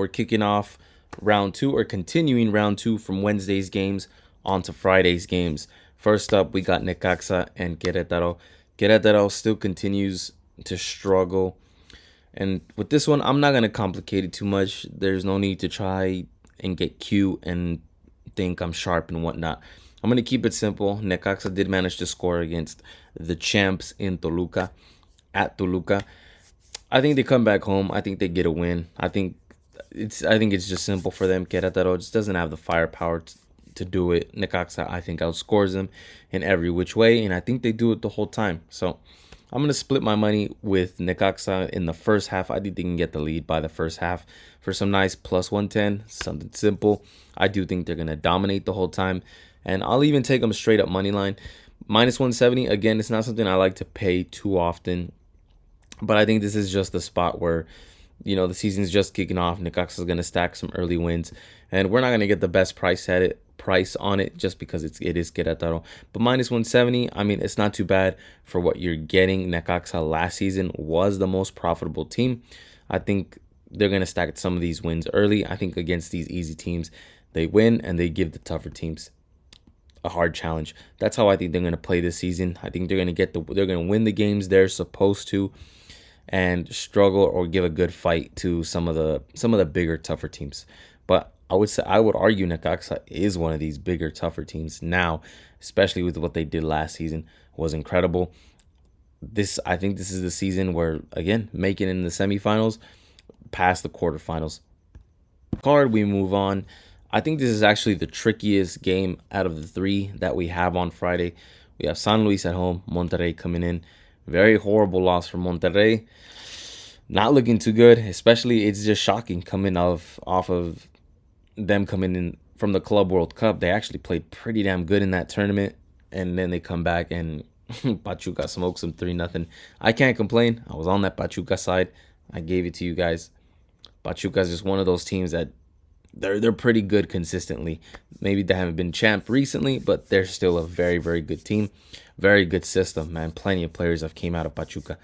we're kicking off round two, or continuing round two from Wednesday's games onto Friday's games. First up, we got Necaxa and Querétaro. Querétaro still continues to struggle. And with this one, I'm not going to complicate it too much. There's no need to try and get cute and think I'm sharp and whatnot. I'm going to keep it simple. Necaxa did manage to score against the champs in Toluca, at Toluca. I think they come back home. I think they get a win. I think it's just simple for them. Querétaro just doesn't have the firepower to do it. Necaxa, I think, outscores them in every which way, and I think they do it the whole time. So I'm going to split my money with Necaxa in the first half. I think they can get the lead by the first half for some nice plus 110, something simple. I do think they're going to dominate the whole time, and I'll even take them straight up money line. Minus 170, again, it's not something I like to pay too often, but I think this is just the spot where, the season's just kicking off. Necaxa is going to stack some early wins, and we're not going to get the best price on it just because it is Querétaro. But minus 170, I mean, it's not too bad for what you're getting. Necaxa last season was the most profitable team. I think they're going to stack some of these wins early. I think against these easy teams, they win and they give the tougher teams a hard challenge. That's how I think they're going to play this season. I think they're going to win the games they're supposed to, and struggle or give a good fight to some of the bigger, tougher teams. But I would argue Necaxa is one of these bigger, tougher teams now, especially with what they did last season was incredible. I think this is the season where, again, making it in the semifinals, past the quarterfinals. Card, we move on. I think this is actually the trickiest game out of the three that we have on Friday. We have San Luis at home, Monterrey coming in. Very horrible loss for Monterrey. Not looking too good, especially it's just shocking coming off of them coming in from the Club World Cup. They actually played pretty damn good in that tournament, and then they come back and Pachuca smokes them 3-0. I can't complain. I was on that Pachuca side. I gave it to you guys. Pachuca is just one of those teams that they're pretty good consistently. Maybe they haven't been champ recently, but they're still a very, very good team. Very good system, man. Plenty of players have came out of Pachuca.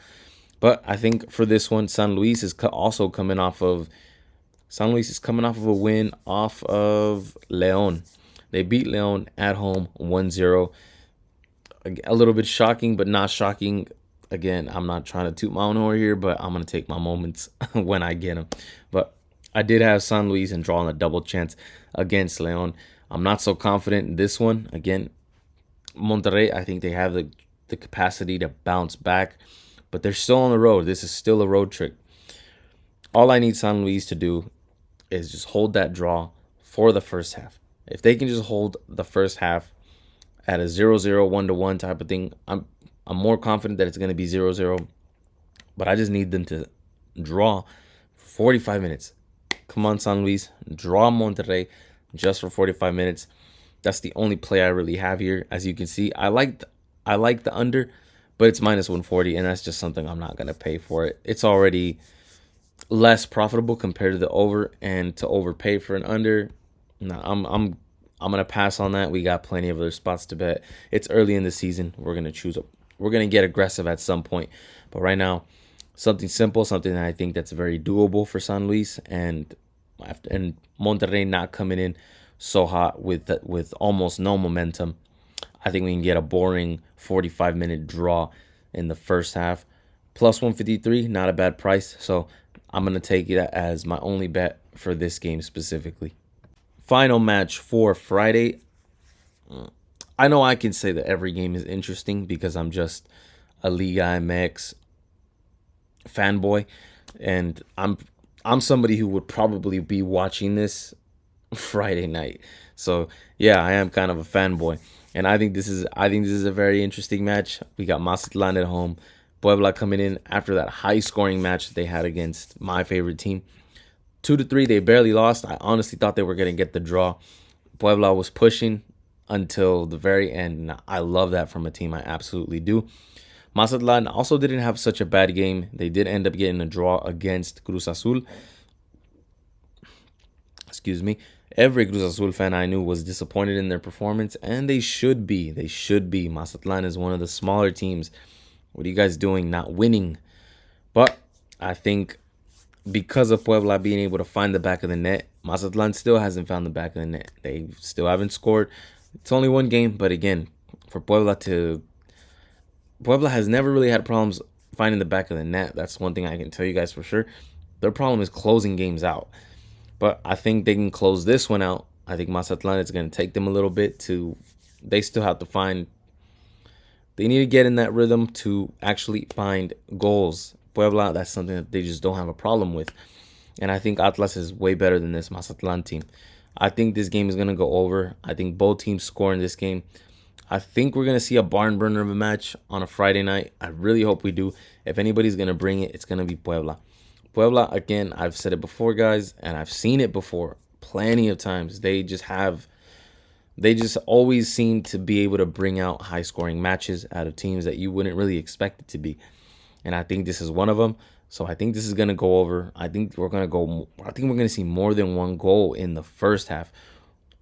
But I think for this one, San Luis is also coming off of a win off of León. They beat León at home 1-0. A little bit shocking, but not shocking. Again, I'm not trying to toot my own horn here, but I'm going to take my moments when I get them. But I did have San Luis and draw on a double chance against León. I'm not so confident in this one. Again, Monterrey, I think they have the capacity to bounce back, but they're still on the road. This is still a road trip. All I need San Luis to do is just hold that draw for the first half. If they can just hold the first half at a 0-0, 1-1 type of thing, I'm more confident that it's going to be 0-0. But I just need them to draw for 45 minutes. Come on, San Luis, draw Monterrey just for 45 minutes. That's the only play I really have here. As you can see, I like the under, but it's minus 140, and that's just something I'm not going to pay for it. It's already less profitable compared to the over, and to overpay for an under, no, I'm gonna pass on that. We got plenty of other spots to bet. It's early in the season. We're gonna get aggressive at some point, but right now, something simple, something that I think that's very doable for San Luis, and Monterrey not coming in so hot with almost no momentum. I think we can get a boring 45-minute draw in the first half. Plus 153, not a bad price. So I'm going to take it as my only bet for this game specifically. Final match for Friday. I know I can say that every game is interesting because I'm just a Liga MX fanboy, and I'm somebody who would probably be watching this Friday night. So yeah, I am kind of a fanboy, and I think this is a very interesting match. We got Mazatlán at home, Puebla coming in after that high-scoring match that they had against my favorite team. 2-3, they barely lost. I honestly thought they were going to get the draw. Puebla was pushing until the very end, and I love that from a team. I absolutely do. Mazatlán also didn't have such a bad game. They did end up getting a draw against Cruz Azul. Excuse me. Every Cruz Azul fan I knew was disappointed in their performance, and they should be. They should be. Mazatlán is one of the smaller teams. What are you guys doing not winning? But I think because of Puebla being able to find the back of the net, Mazatlan still hasn't found the back of the net. They still haven't scored. It's only one game, but again, for Puebla has never really had problems finding the back of the net. That's one thing I can tell you guys for sure. Their problem is closing games out. But I think they can close this one out. I think Mazatlan is going to take them a little bit to. They still have to find. They need to get in that rhythm to actually find goals. Puebla, that's something that they just don't have a problem with. And I think Atlas is way better than this Mazatlan team. I think this game is going to go over. I think both teams score in this game. I think we're going to see a barn burner of a match on a Friday night. I really hope we do. If anybody's going to bring it, it's going to be Puebla. Puebla, again, I've said it before, guys, and I've seen it before plenty of times. They just always seem to be able to bring out high-scoring matches out of teams that you wouldn't really expect it to be. And I think this is one of them. So I think this is going to go over. I think we're going to see more than one goal in the first half.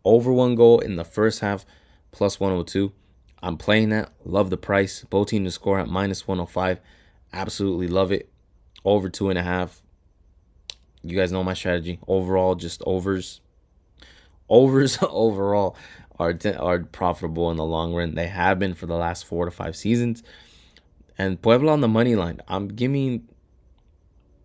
Over one goal in the first half, plus 102. I'm playing that. Love the price. Both teams to score at minus 105. Absolutely love it. Over 2.5. You guys know my strategy. Overall, just overs. Overs overall are profitable in the long run. They have been for the last 4 to 5 seasons. And Puebla on the money line. Give me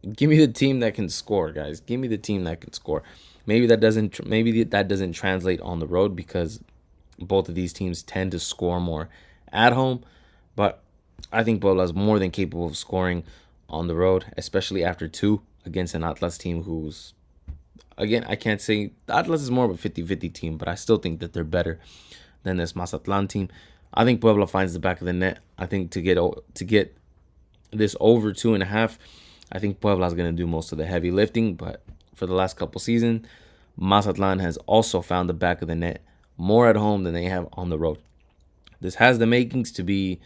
the team that can score, guys. Give me the team that can score. Maybe that doesn't translate on the road because both of these teams tend to score more at home, but I think Puebla is more than capable of scoring on the road, especially after 2 against an Atlas team who's, again, I can't say Atlas is more of a 50-50 team, but I still think that they're better than this Mazatlan team. I think Puebla finds the back of the net. I think to get this over 2.5, I think Puebla is going to do most of the heavy lifting, but for the last couple seasons, Mazatlan has also found the back of the net more at home than they have on the road. This has the makings to be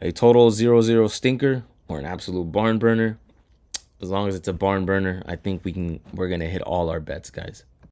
a total 0-0 stinker or an absolute barn burner. As long as it's a barn burner, I think we're going to hit all our bets, guys.